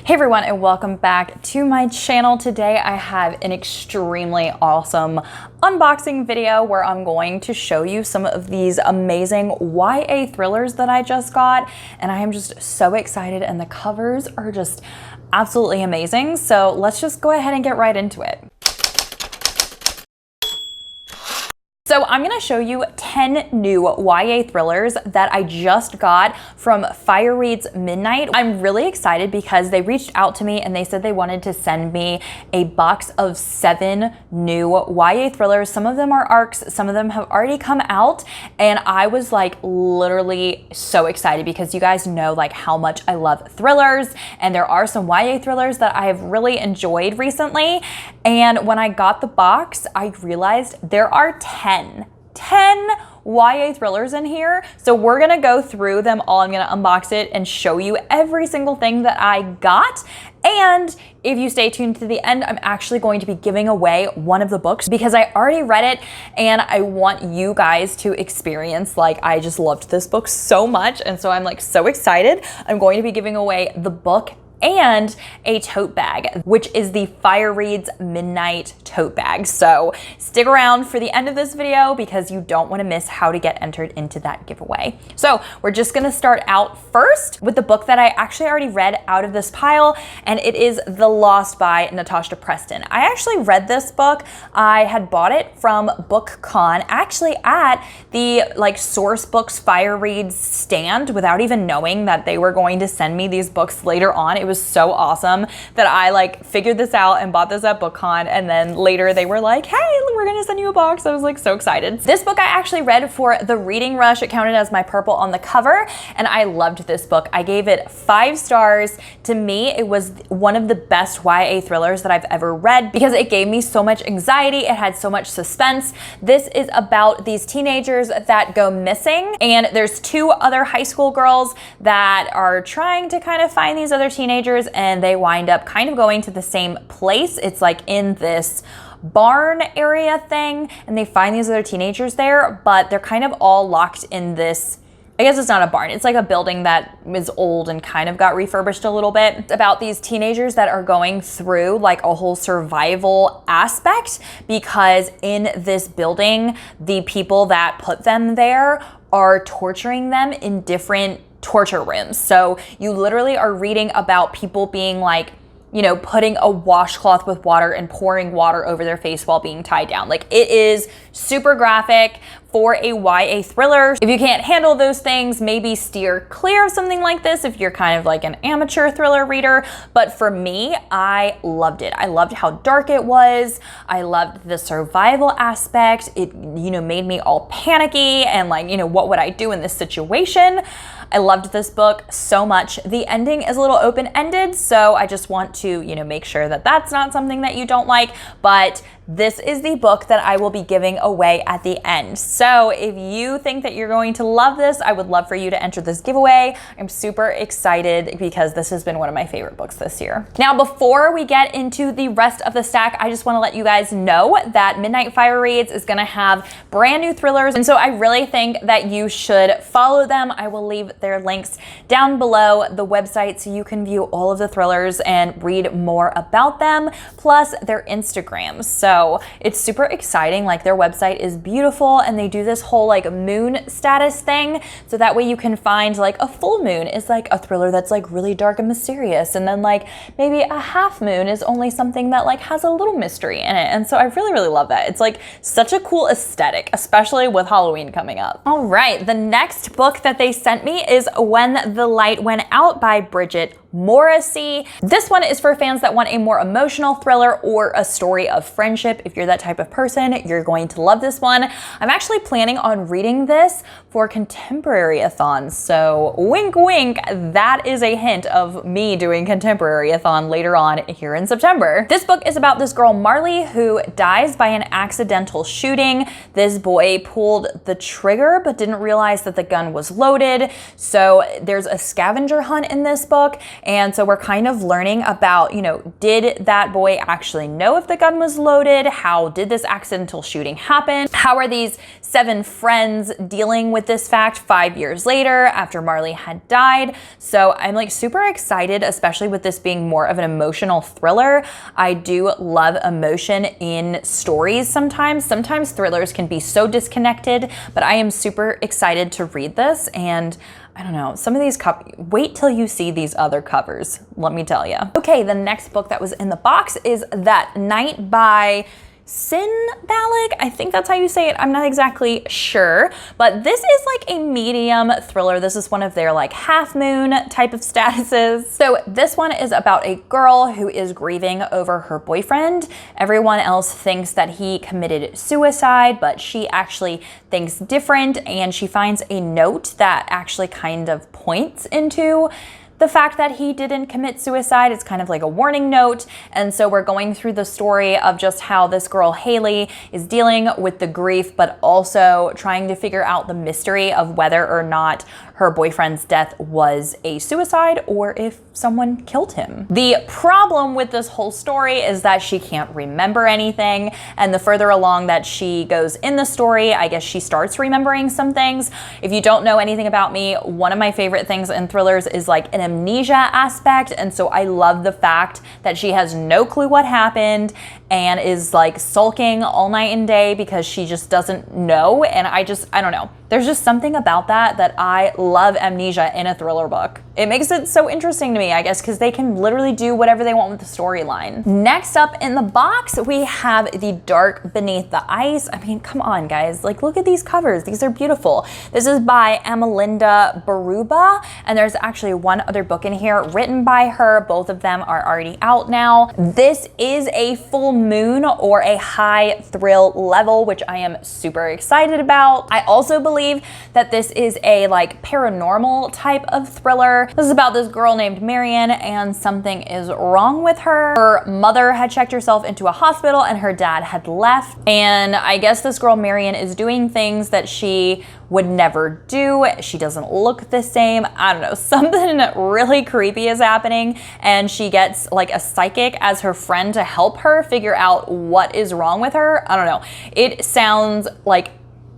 Hey everyone, and welcome back to my channel. Today I have an extremely awesome unboxing video where I'm going to show you some of these amazing YA thrillers that I just got, and I am just so excited, and the covers are just absolutely amazing. So let's just go ahead and get right into it. So I'm gonna show you 10 new YA thrillers that I just got from FireReads Midnight. I'm really excited because they reached out to me and they said they wanted to send me a box of 7 new YA thrillers. Some of them are ARCs, some of them have already come out, and I was like literally so excited because you guys know like how much I love thrillers, and there are some YA thrillers that I have really enjoyed recently. And when I got the box, I realized there are 10 YA thrillers in here. So we're gonna go through them all. I'm gonna unbox it and show you every single thing that I got. And if you stay tuned to the end, I'm actually going to be giving away one of the books because I already read it and I want you guys to experience, like, I just loved this book so much. And so I'm like so excited. I'm going to be giving away the book and a tote bag, which is the FireReads Midnight tote bag. So stick around for the end of this video because you don't want to miss how to get entered into that giveaway. So we're just going to start out first with the book that I actually already read out of this pile, and it is The Lost by Natasha Preston. I actually read this book. I had bought it from BookCon, actually at the Source Books FireReads stand, without even knowing that they were going to send me these books later on. It was so awesome that I figured this out and bought this at BookCon, and then later they were like, hey, we're gonna send you a box. I was like so excited. This book I actually read for the reading rush. It counted as my purple on the cover, and I loved this book. I gave it 5 stars. To me, it was one of the best YA thrillers that I've ever read because it gave me so much anxiety. It had so much suspense. This is about these teenagers that go missing, and there's 2 other high school girls that are trying to kind of find these other teenagers, and they wind up kind of going to the same place. It's like in this barn area thing, and they find these other teenagers there, but they're kind of all locked in this, I guess it's not a barn, it's like a building that is old and kind of got refurbished a little bit. It's about these teenagers that are going through like a whole survival aspect because in this building, the people that put them there are torturing them in different torture rooms. So you literally are reading about people being like, you know, putting a washcloth with water and pouring water over their face while being tied down. Like, it is super graphic for a YA thriller. If you can't handle those things, maybe steer clear of something like this if you're kind of like an amateur thriller reader. But for me, I loved it. I loved how dark it was. I loved the survival aspect. It, you know, made me all panicky and like, you know, what would I do in this situation? I loved this book so much. The ending is a little open-ended, so I just want to, you know, make sure that that's not something that you don't like, but this is the book that I will be giving away at the end. So if you think that you're going to love this, I would love for you to enter this giveaway. I'm super excited because this has been one of my favorite books this year. Now, before we get into the rest of the stack, I just want to let you guys know that Midnight FireReads is going to have brand new thrillers, and so I really think that you should follow them. I will leave their links down below the website so you can view all of the thrillers and read more about them, plus their Instagrams. So it's super exciting. Like, their website is beautiful, and they do this whole like moon status thing. So that way you can find like a full moon is like a thriller that's like really dark and mysterious. And then like maybe a half moon is only something that like has a little mystery in it. And so I really, really love that. It's like such a cool aesthetic, especially with Halloween coming up. All right, the next book that they sent me is When the Light Went Out by Bridget Morrissey. This one is for fans that want a more emotional thriller or a story of friendship. If you're that type of person, you're going to love this one. I'm actually planning on reading this for Contemporary-a-thon. So wink, wink, that is a hint of me doing Contemporary-a-thon later on here in September. This book is about this girl, Marley, who dies by an accidental shooting. This boy pulled the trigger but didn't realize that the gun was loaded. So there's a scavenger hunt in this book, And so we're kind of learning about, you know, did that boy actually know if the gun was loaded? How did this accidental shooting happen? How are these 7 friends dealing with this fact 5 years later after Marley had died? So I'm like super excited, especially with this being more of an emotional thriller. I do love emotion in stories sometimes. Sometimes thrillers can be so disconnected, but I am super excited to read this. And I don't know, some of these wait till you see these other covers, let me tell you. Okay, the next book that was in the box is That Night by Sinbalik. I think that's how you say it. I'm not exactly sure, but this is like a medium thriller. This is one of their like half moon type of statuses. So this one is about a girl who is grieving over her boyfriend. Everyone else thinks that he committed suicide, but she actually thinks different, and she finds a note that actually kind of points into the fact that he didn't commit suicide. It's kind of like a warning note. And so we're going through the story of just how this girl, Haley, is dealing with the grief, but also trying to figure out the mystery of whether or not her boyfriend's death was a suicide or if someone killed him. The problem with this whole story is that she can't remember anything. And the further along that she goes in the story, I guess she starts remembering some things. If you don't know anything about me, one of my favorite things in thrillers is like an amnesia aspect. And so I love the fact that she has no clue what happened and is like sulking all night and day because she just doesn't know. And I don't know. There's just something about that I love amnesia in a thriller book. It makes it so interesting to me, I guess, because they can literally do whatever they want with the storyline. Next up in the box, we have The Dark Beneath the Ice. I mean, come on, guys. Like, look at these covers. These are beautiful. This is by Amalinda Baruba, and there's actually one other book in here written by her. Both of them are already out now. This is a full moon or a high thrill level, which I am super excited about. I also believe that this is a like paranormal type of thriller. This is about this girl named Marion, and something is wrong with her. Her mother had checked herself into a hospital and her dad had left. And I guess this girl Marion is doing things that she would never do. She doesn't look the same. I don't know, something really creepy is happening, and she gets like a psychic as her friend to help her figure out what is wrong with her. I don't know. It sounds like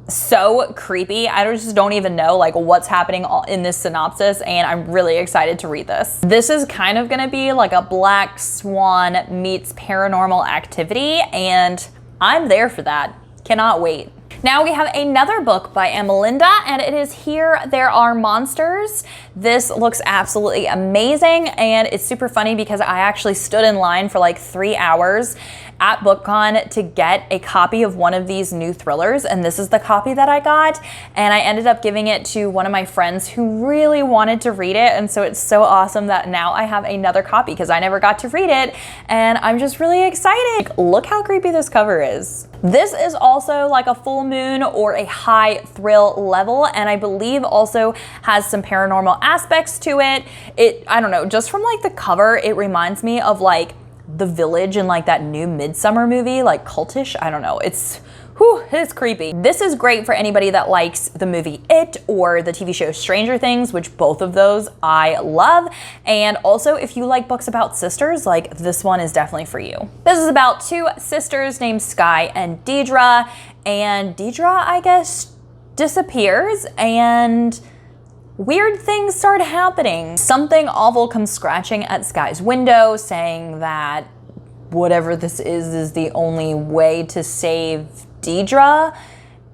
so creepy. I just don't even know like what's happening in this synopsis, and I'm really excited to read this. This is kind of gonna be like a Black Swan meets Paranormal Activity, and I'm there for that. Cannot wait. Now we have another book by Amalinda, and it is Here There Are Monsters. This looks absolutely amazing, and it's super funny because I actually stood in line for like 3 hours at BookCon to get a copy of one of these new thrillers, and this is the copy that I got, and I ended up giving it to one of my friends who really wanted to read it, and so it's so awesome that now I have another copy because I never got to read it, and I'm just really excited. Look how creepy this cover is. This is also like a full moon or a high thrill level, and I believe also has some paranormal aspects to it. I don't know, just from like the cover, it reminds me of like The Village and like that new Midsummer movie, like cultish. I don't know. It's creepy. This is great for anybody that likes the movie It or the TV show Stranger Things, which both of those I love. And also if you like books about sisters, like this one is definitely for you. This is about 2 sisters named Sky and Deidre, and Deidre, I guess, disappears and weird things start happening. Something awful comes scratching at Sky's window saying that whatever this is the only way to save Deidre,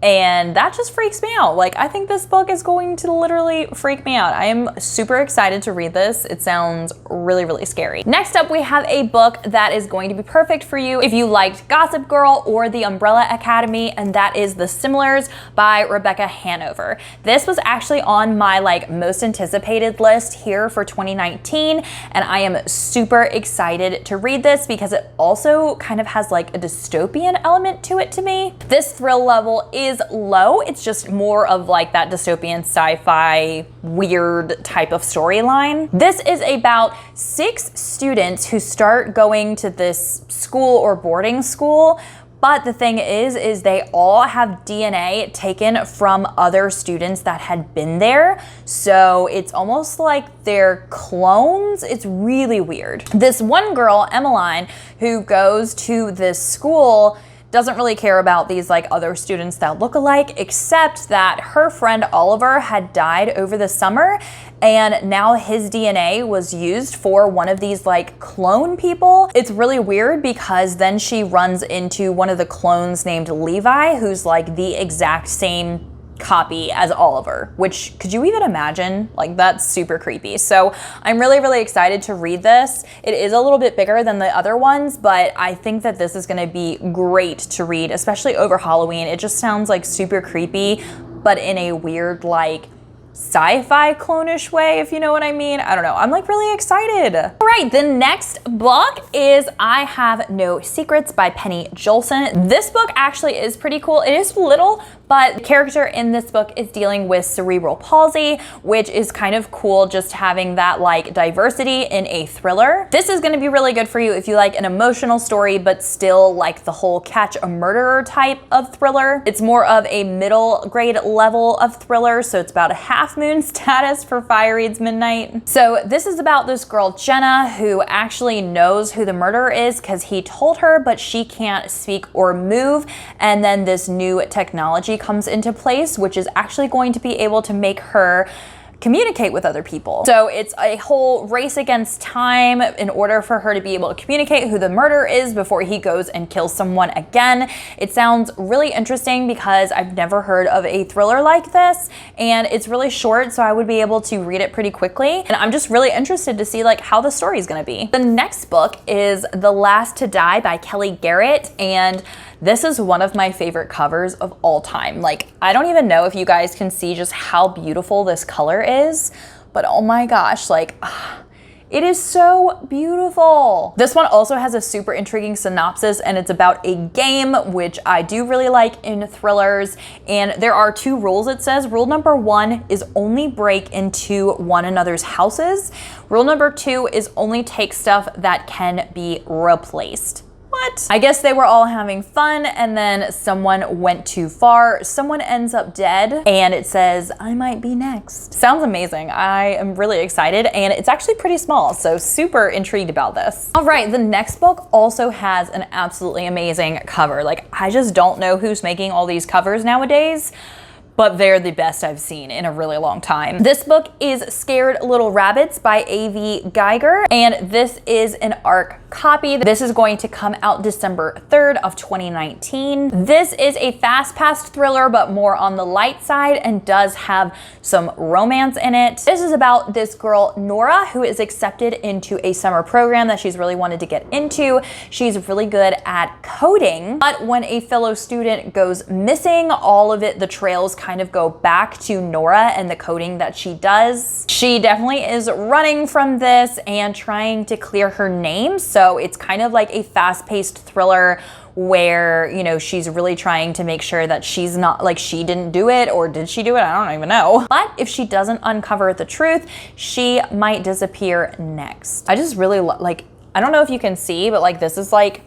and that just freaks me out. Like, I think this book is going to literally freak me out. I am super excited to read this. It sounds really, really scary. Next up, we have a book that is going to be perfect for you if you liked Gossip Girl or The Umbrella Academy, and that is The Similars by Rebecca Hanover. This was actually on my like most anticipated list here for 2019, and I am super excited to read this because it also kind of has like a dystopian element to it to me. This thrill level is low. It's just more of like that dystopian sci-fi weird type of storyline. This is about 6 students who start going to this school or boarding school, But the thing is they all have DNA taken from other students that had been there. So it's almost like they're clones. It's really weird. This one girl, Emmeline, who goes to this school, doesn't really care about these like other students that look alike, except that her friend Oliver had died over the summer, and now his DNA was used for one of these like clone people. It's really weird because then she runs into one of the clones named Levi, who's like the exact same copy as Oliver, which, could you even imagine? Like, that's super creepy. So I'm really, really excited to read this. It is a little bit bigger than the other ones, but I think that this is gonna be great to read, especially over Halloween. It just sounds like super creepy, but in a weird, like, sci-fi clone-ish way, if you know what I mean. I don't know. I'm like really excited. All right, the next book is I Have No Secrets by Penny Jolson. This book actually is pretty cool. It is little, but the character in this book is dealing with cerebral palsy, which is kind of cool, just having that like diversity in a thriller. This is gonna be really good for you if you like an emotional story, but still like the whole catch a murderer type of thriller. It's more of a middle grade level of thriller, so it's about a half moon status for FireReads Midnight. So this is about this girl, Jenna, who actually knows who the murderer is because he told her, but she can't speak or move. And then this new technology comes into place, which is actually going to be able to make her communicate with other people. So it's a whole race against time in order for her to be able to communicate who the murderer is before he goes and kills someone again. It sounds really interesting because I've never heard of a thriller like this, and it's really short, so I would be able to read it pretty quickly. And I'm just really interested to see like how the story is gonna be. The next book is The Last to Die by Kelly Garrett, and this is one of my favorite covers of all time. Like, I don't even know if you guys can see just how beautiful this color is, but oh my gosh, like, it is so beautiful. This one also has a super intriguing synopsis, and it's about a game, which I do really like in thrillers. And there are 2 rules, it says. Rule number 1 is only break into one another's houses. Rule number 2 is only take stuff that can be replaced. What? I guess they were all having fun, and then someone went too far. Someone ends up dead, and it says, I might be next. Sounds amazing. I am really excited, and it's actually pretty small, so super intrigued about this. All right, the next book also has an absolutely amazing cover. Like, I just don't know who's making all these covers nowadays, but they're the best I've seen in a really long time. This book is Scared Little Rabbits by A.V. Geiger, and this is an ARC copy. This is going to come out December 3rd of 2019. This is a fast-paced thriller, but more on the light side, and does have some romance in it. This is about this girl, Nora, who is accepted into a summer program that she's really wanted to get into. She's really good at coding, but when a fellow student goes missing, all of it, the trails kind of go back to Nora and the coding that she does. She definitely is running from this and trying to clear her name. So it's kind of like a fast-paced thriller where, you know, she's really trying to make sure that she's not, like, she didn't do it, or did she do it? I don't even know. But if she doesn't uncover the truth, she might disappear next. I just really like, I don't know if you can see, but like this is like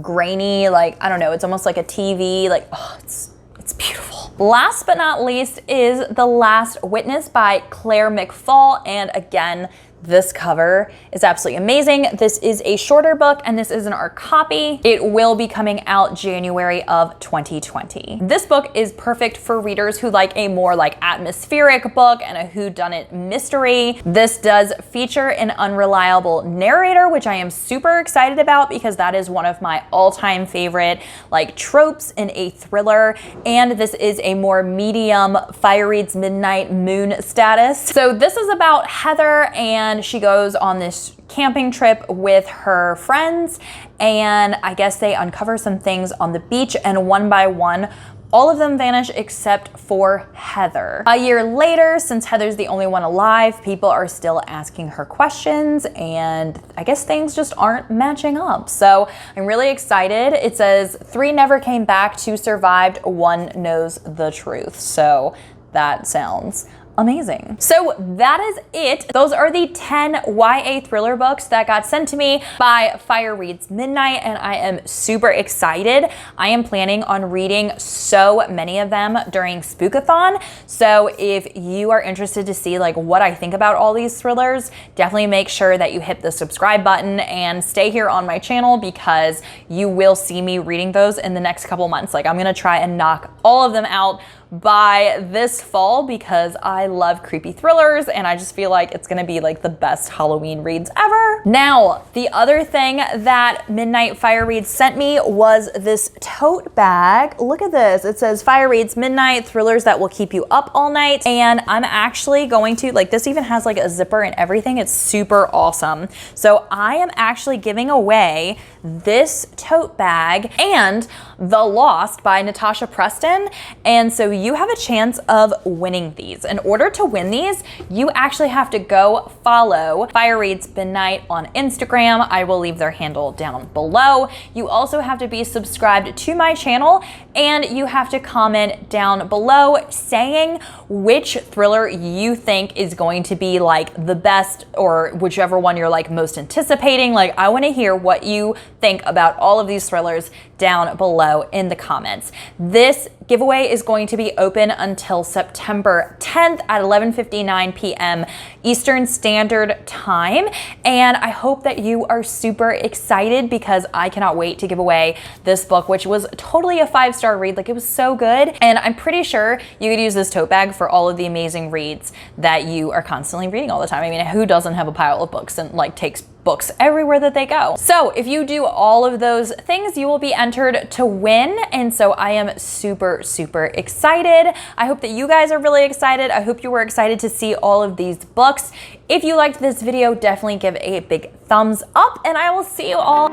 grainy, like, I don't know, it's almost like a TV, like, oh, it's beautiful. Last but not least is The Last Witness by Claire McFall, and again, this cover is absolutely amazing. This is a shorter book, and this is an ARC copy. It will be coming out January of 2020. This book is perfect for readers who like a more like atmospheric book and a whodunit mystery. This does feature an unreliable narrator, which I am super excited about because that is one of my all-time favorite like tropes in a thriller. And this is a more medium FireReads Midnight Moon status. So this is about Heather, and she goes on this camping trip with her friends, and I guess they uncover some things on the beach, and one by one, all of them vanish except for Heather. A year later, since Heather's the only one alive, people are still asking her questions, and I guess things just aren't matching up. So I'm really excited. It says 3 never came back, 2 survived, 1 knows the truth. So that sounds amazing. So that is it. Those are the 10 YA thriller books that got sent to me by FireReads Midnight, and I am super excited. I am planning on reading so many of them during Spookathon. So if you are interested to see like what I think about all these thrillers, definitely make sure that you hit the subscribe button and stay here on my channel, because you will see me reading those in the next couple months. Like, I'm gonna try and knock all of them out by this fall, because I love creepy thrillers and I just feel like it's gonna be like the best Halloween reads ever. Now, the other thing that Midnight FireReads sent me was this tote bag. Look at this. It says FireReads Midnight, thrillers that will keep you up all night. And I'm actually going to, like, this even has like a zipper and everything. It's super awesome. So I am actually giving away this tote bag and The Lost by Natasha Preston. And so you have a chance of winning these. In order to win these, you actually have to go follow FireReads Midnight on Instagram. I will leave their handle down below. You also have to be subscribed to my channel, and you have to comment down below saying which thriller you think is going to be like the best, or whichever one you're like most anticipating. Like, I want to hear what you think about all of these thrillers down below in the comments. This giveaway is going to be open until September 10th at 11:59 p.m. Eastern Standard Time. And I hope that you are super excited, because I cannot wait to give away this book, which was totally a 5-star read. Like, it was so good. And I'm pretty sure you could use this tote bag for all of the amazing reads that you are constantly reading all the time. I mean, who doesn't have a pile of books and like takes books everywhere that they go? So if you do all of those things, you will be entered to win. And so I am super, super excited. I hope that you guys are really excited. I hope you were excited to see all of these books. If you liked this video, definitely give a big thumbs up, and I will see you all